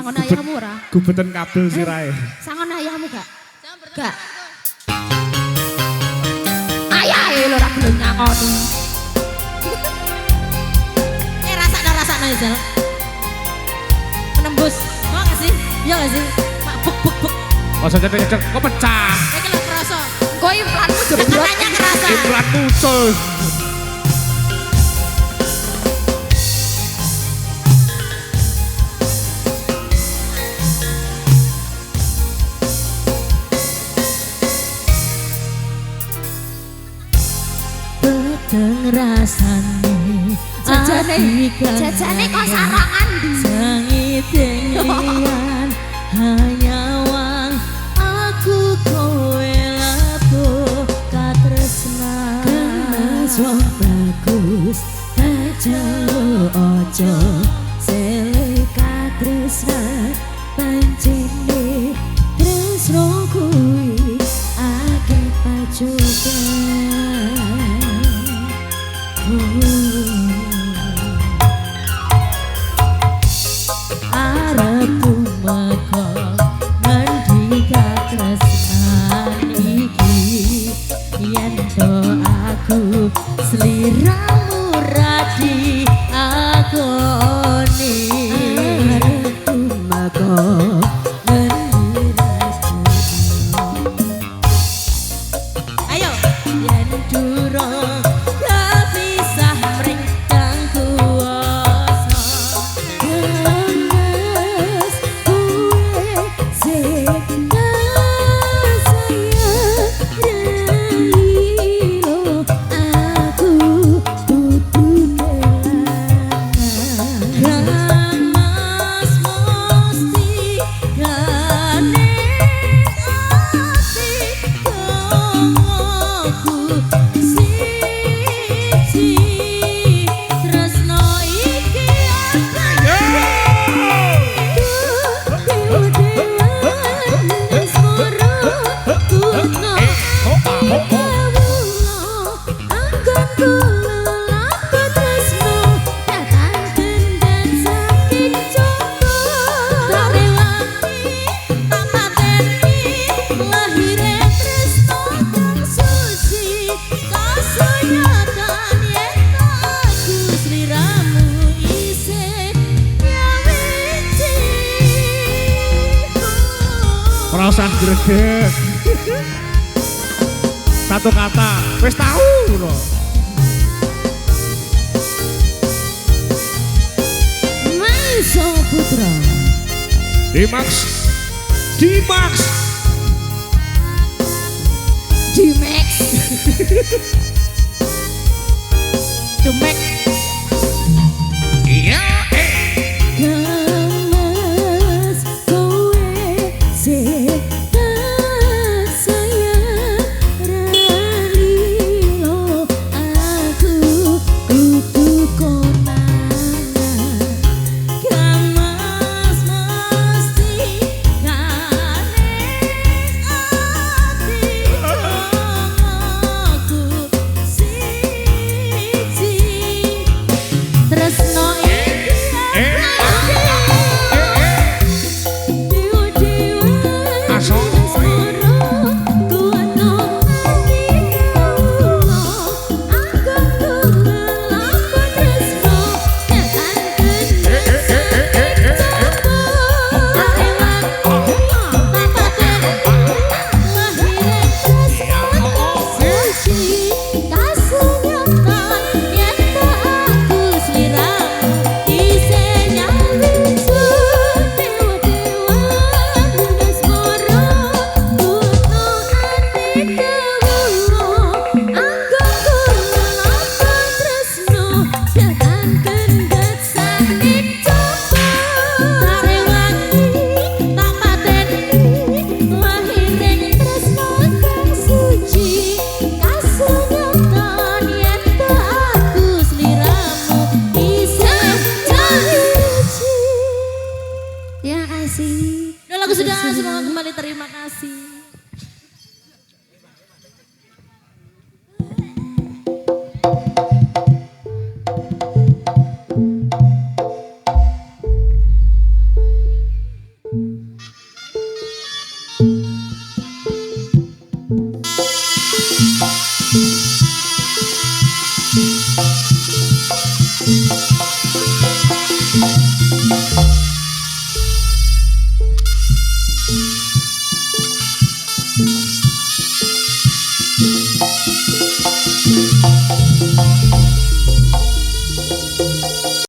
sangon ayahmu ora? Gubetan kabel sirahe. Sangon ayahmu gak? Gak. Ayahe lho ora gelem nyangoni. Rasakno ya, Jal. Menembus. Mau gak sih? Iya gak sih? Mak buk. Masa cedek-cedek kok pecah. Iki lho kerasa. Kok implanmu jebrot. Katanya kerasa. Implan muncul. Beteng rasane jajane kok sarangan di sangit dengian hanya wang aku kowe labuh katresna wong bagus aja ojo sele katresna pancene tresno kuwi akeh pacoban. Arepku meko ngendika tresnan iki yen to aku sliramu radi akoni. Arepku meko ayo yen durung perasaan greget. Satu kata, wis tahu loh. Maiso Putra Dimax Dimax Dimax iya Gamas kowe sing tak sayang ralilo aku kudu konangan. Gamas mesti nganes ati aku siji tresno Ya kasih. Udah lagu sudah, semoga kembali terima kasih.